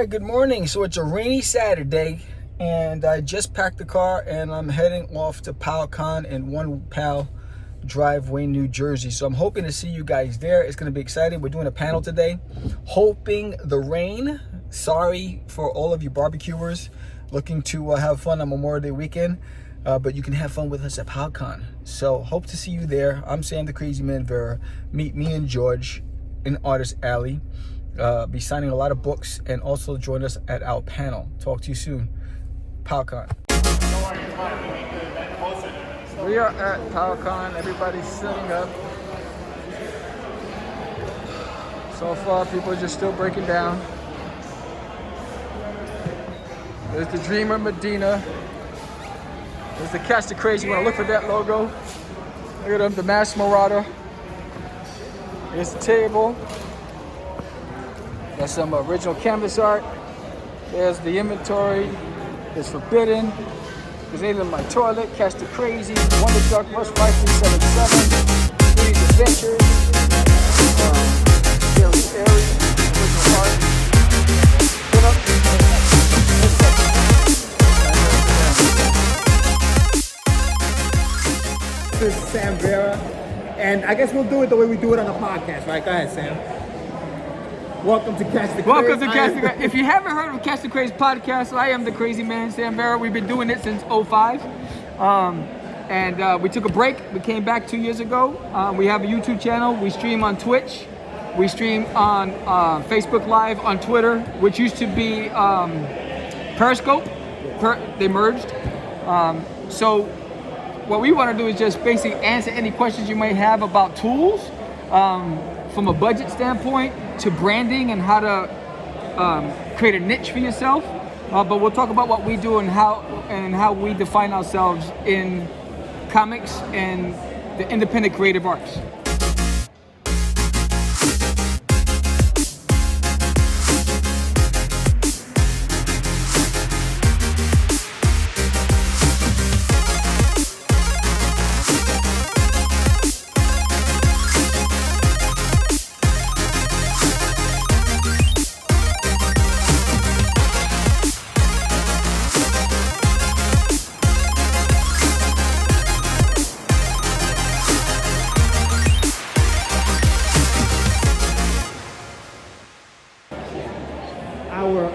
good morning. So it's a rainy Saturday and I just packed the car and I'm heading off to PowCon in One Pal Driveway, New Jersey. So I'm hoping to see you guys there. It's going to be exciting. We're doing a panel today. Hoping the rain. Sorry for all of you barbecuers looking to have fun on Memorial Day weekend. But you can have fun with us at PowCon. So hope to see you there. I'm Sam the Crazy Man Vera. Meet me and George in Artist Alley. Be signing a lot of books and also join us at our panel. Talk to you soon. PowCon. We are at PowCon. Everybody's setting up. So far, people are just still breaking down. There's the Dreamer Medina. There's the Catch Da Craze. You want to look for that logo. Look at him, the Mass Marauder. Here's the table. Got some original canvas art. There's the inventory. There's Forbidden. There's Alien in My Toilet, Catch Da Crazy, Wonder Duck, Rush 5377, Please Adventures, Daily Airy, original art. Get up. This is Sam Vera, and I guess we'll do it the way we do it on the podcast, right? Go ahead, Sam. Welcome to Catch Da Craze. Welcome to Catch Da Craze. If you haven't heard of Catch Da Craze Podcast, I am the Crazy Man, Sam Vera. We've been doing it since 2005. We took a break. We came back 2 years ago. We have a YouTube channel. We stream on Twitch. We stream on Facebook Live, on Twitter, which used to be Periscope. They merged. So what we want to do is just basically answer any questions you may have about tools from a budget standpoint to branding and how to create a niche for yourself. But we'll talk about what we do and how we define ourselves in comics and the independent creative arts.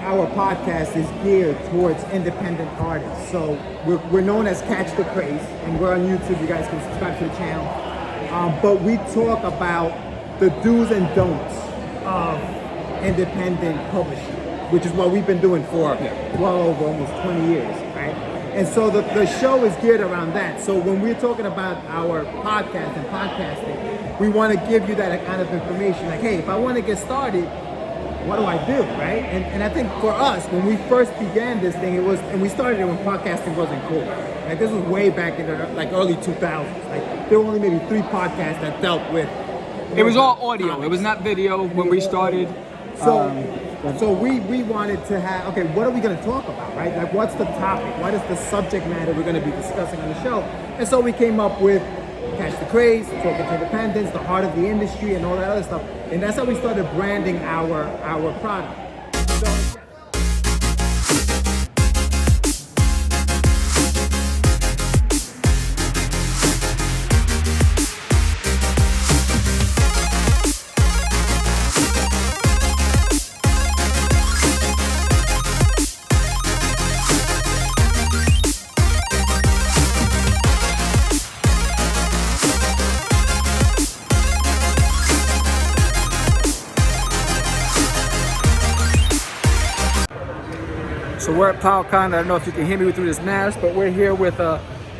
Our podcast is geared towards independent artists. So we're known as Catch Da Craze, and we're on YouTube. You guys can subscribe to the channel. But we talk about the do's and don'ts of independent publishing, which is what we've been doing for well over almost 20 years, right? And so the show is geared around that. So when we're talking about our podcast and podcasting, we want to give you that kind of information. Like, hey, if I want to get started, what do I do, right? And I think for us, when we first began this thing, we started it when podcasting wasn't cool. Like, this was way back in the early 2000s. Like, there were only maybe 3 podcasts that dealt with. It was all audio. It was not video when we started. So we wanted to have, okay, what are we going to talk about, right? Like, what's the topic? What is the subject matter we're going to be discussing on the show? And so we came up with Catch Da Craze, talking to independence, the heart of the industry, and all that other stuff. And that's how we started branding our product. So we're at PowCon. I don't know if you can hear me through this mask, but we're here with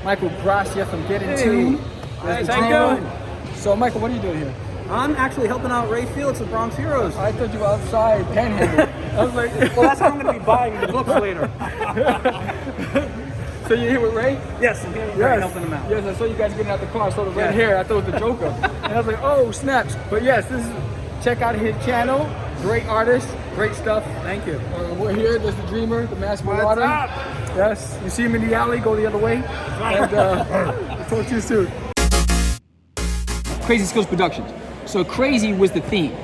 Michael Gracia from Getting Two. Hey, how you doing? So Michael, what are you doing here? I'm actually helping out Ray Felix of Bronx Heroes. I thought you were outside panhandling. I was like, Well, that's how I'm going to be buying the books later. So you're here with Ray? Yes, I'm here with Ray helping him out. Yes, I saw you guys getting out the car. I saw the red hair. I thought it was the Joker. And I was like, oh, snaps. But yes, check out his channel. Great artist, great stuff. Thank you. We're here. There's the Dreamer, the Mass Marauder. What's up? Yes, you see him in the alley, go the other way. And I'll talk to you soon. Crazy Skills Productions. So Crazy was the theme.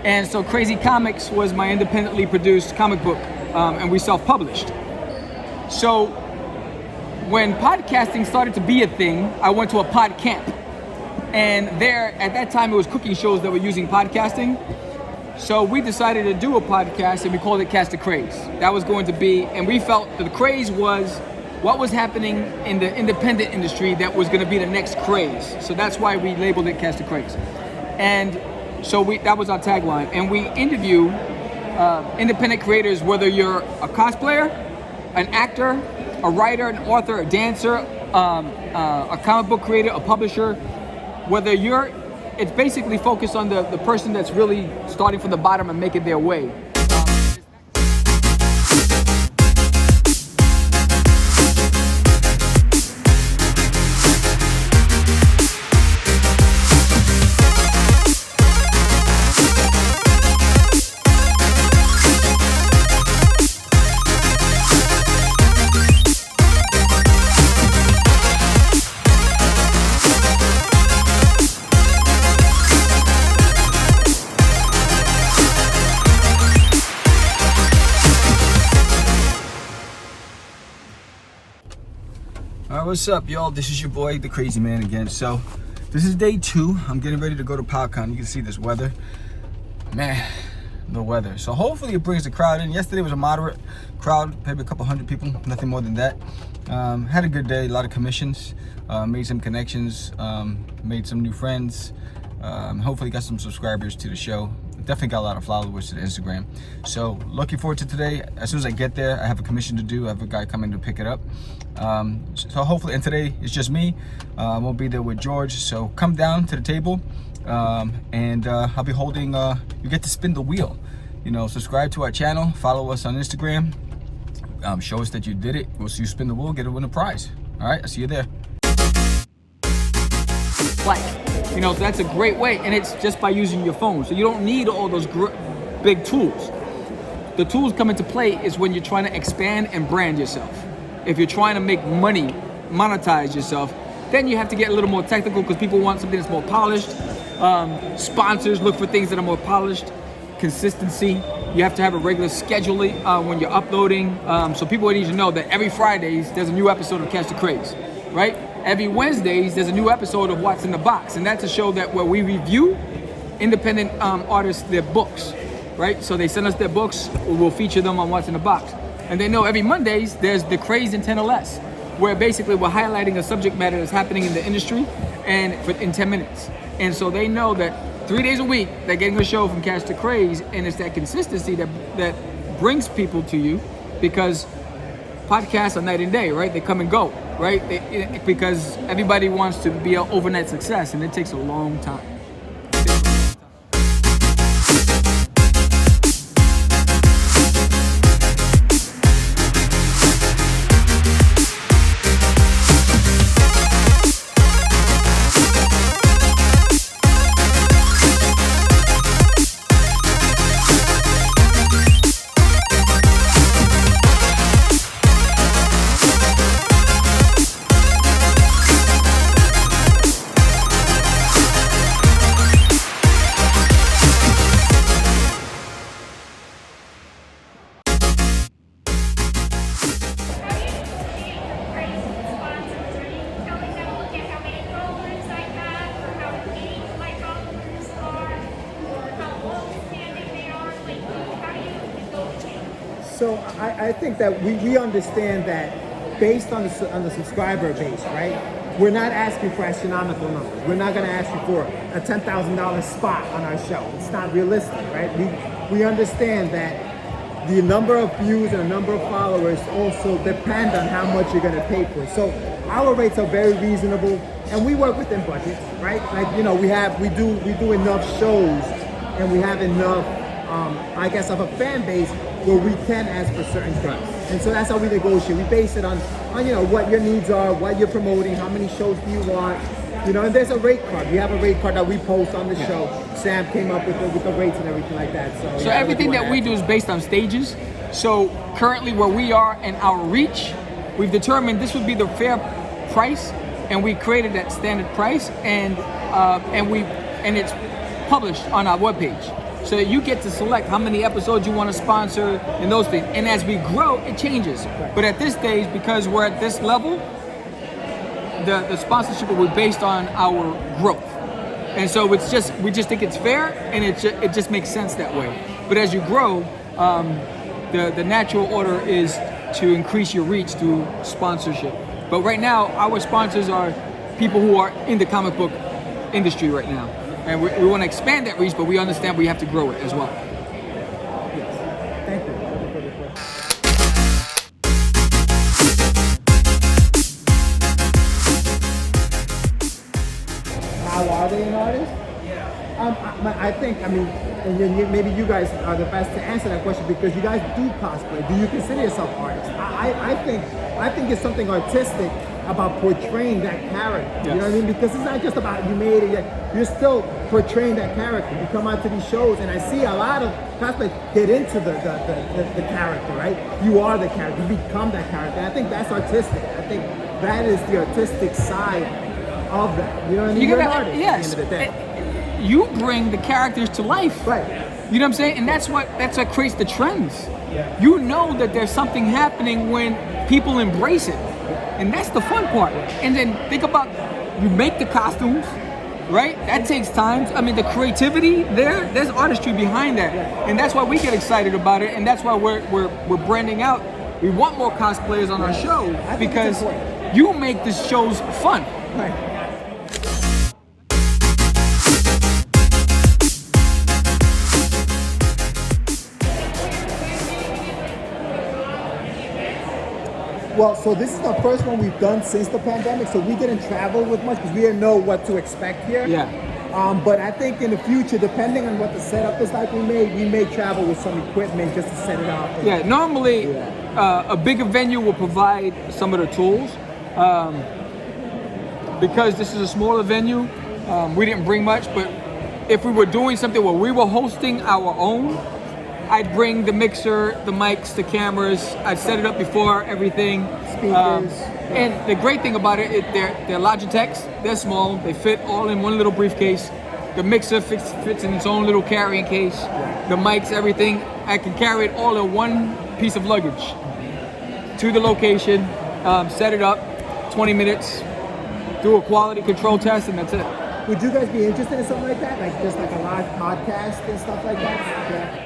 And so Crazy Comics was my independently produced comic book and we self-published. So when podcasting started to be a thing, I went to a pod camp. And there, at that time, it was cooking shows that were using podcasting. So we decided to do a podcast, and we called it Catch Da Craze. That was going to be, and we felt that the craze was what was happening in the independent industry that was going to be the next craze. So that's why we labeled it Catch Da Craze. And so that was our tagline. And we interview independent creators, whether you're a cosplayer, an actor, a writer, an author, a dancer, a comic book creator, a publisher, whether it's basically focused on the person that's really starting from the bottom and making their way. What's up, y'all? This is your boy, the Crazy Man again. So, this is day 2. I'm getting ready to go to PowCon. You can see this weather. Man, the weather. So hopefully it brings the crowd in. Yesterday was a moderate crowd, maybe a couple hundred people, nothing more than that. Had a good day, a lot of commissions, made some connections, made some new friends. Hopefully got some subscribers to the show. Definitely got a lot of followers to the Instagram. So looking forward to today. As soon as I get there, I have a commission to do. I have a guy coming to pick it up. So hopefully, and today it's just me. We'll be there with George. So come down to the table, and I'll be holding. You get to spin the wheel. You know, subscribe to our channel, follow us on Instagram. Show us that you did it. We'll see you spin the wheel, get to win a prize. All right, I'll see you there. You know, that's a great way, and it's just by using your phone. So you don't need all those big tools. The tools come into play is when you're trying to expand and brand yourself. If you're trying to make money, monetize yourself, then you have to get a little more technical because people want something that's more polished. Sponsors look for things that are more polished. Consistency. You have to have a regular schedule when you're uploading. So people need to know that every Fridays there's a new episode of Catch Da Craze, right? Every Wednesdays there's a new episode of What's in the Box, and that's a show where we review independent artists, their books, right? So they send us their books, we'll feature them on What's in the Box. And they know every Mondays there's The Craze in 10 or Less, where basically we're highlighting a subject matter that's happening in the industry and in 10 minutes. And so they know that 3 days a week they're getting a show from Catch Da Craze, and it's that consistency that brings people to you, because podcasts are night and day, right? They come and go, right? Because everybody wants to be an overnight success, and it takes a long time. So I think that we understand that based on the subscriber base, right? We're not asking for astronomical numbers. We're not going to ask you for a $10,000 spot on our show. It's not realistic, right? We understand that the number of views and the number of followers also depend on how much you're going to pay for it. So our rates are very reasonable, and we work within budgets, right? Like, you know, we do enough shows, and we have enough, I guess, of a fan base where we can ask for certain things. And so that's how we negotiate. We base it on you know, what your needs are, what you're promoting, how many shows do you want, you know, and there's a rate card. We have a rate card that we post on the show. Sam came up with the rates and everything like that. So everything that we do is based on stages. So currently where we are and our reach, we've determined this would be the fair price, and we created that standard price, and it's published on our webpage. so that you get to select how many episodes you want to sponsor and those things. And as we grow, it changes. But at this stage, because we're at this level, the sponsorship will be based on our growth. And so we just think it's fair, and it just makes sense that way. But as you grow, the natural order is to increase your reach through sponsorship. But right now, our sponsors are people who are in the comic book industry right now. And we want to expand that reach, but we understand we have to grow it as well. Thank you. How are they an artist? I think, and maybe you guys are the best to answer that question because you guys do cosplay. Do you consider yourself artists? I think it's something artistic about portraying that character. Yes. You know what I mean? Because it's not just about you made it yet. You're still portraying that character. You come out to these shows, and I see a lot of cosplay get into the character, right? You are the character. You become that character. And I think that's artistic. I think that is the artistic side of that. You know what I mean? You're an artist yes. at the end of the day. You bring the characters to life. Right. You know what I'm saying? And that's what creates the trends. Yeah. You know that there's something happening when people embrace it. And that's the fun part. And then think about, you make the costumes, right? That takes time. I mean, the creativity there's artistry behind that. And that's why we get excited about it. And that's why we're branding out. We want more cosplayers on our show because you make the shows fun. Right. Well, so this is the first one we've done since the pandemic, so we didn't travel with much because we didn't know what to expect here. Yeah. But I think in the future, depending on what the setup is like, we may travel with some equipment just to set it up. Yeah, normally a bigger venue will provide some of the tools. Because this is a smaller venue, we didn't bring much, but if we were doing something where we were hosting our own, I'd bring the mixer, the mics, the cameras. I'd set it up before everything. Speakers. And the great thing about it, they're Logitechs. They're small. They fit all in one little briefcase. The mixer fits in its own little carrying case. The mics, everything. I can carry it all in one piece of luggage to the location, set it up, 20 minutes, do a quality control test, and that's it. Would you guys be interested in something like that? Like just like a live podcast and stuff like that? Yeah.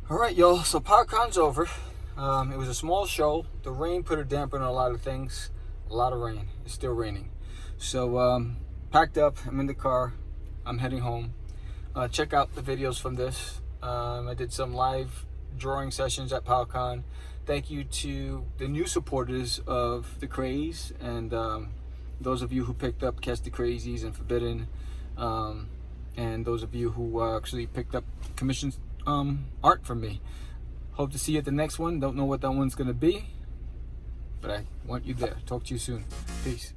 All right, y'all, so PowCon's over. It was a small show. The rain put a damper on a lot of things. A lot of rain. It's still raining. So, packed up. I'm in the car. I'm heading home. Check out the videos from this. I did some live drawing sessions at PowCon. Thank you to the new supporters of the Craze and those of you who picked up Catch Da Crazies and Forbidden, and those of you who actually picked up commissioned art from me. Hope to see you at the next one. Don't know what that one's gonna be, but I want you there. Talk to you soon. Peace.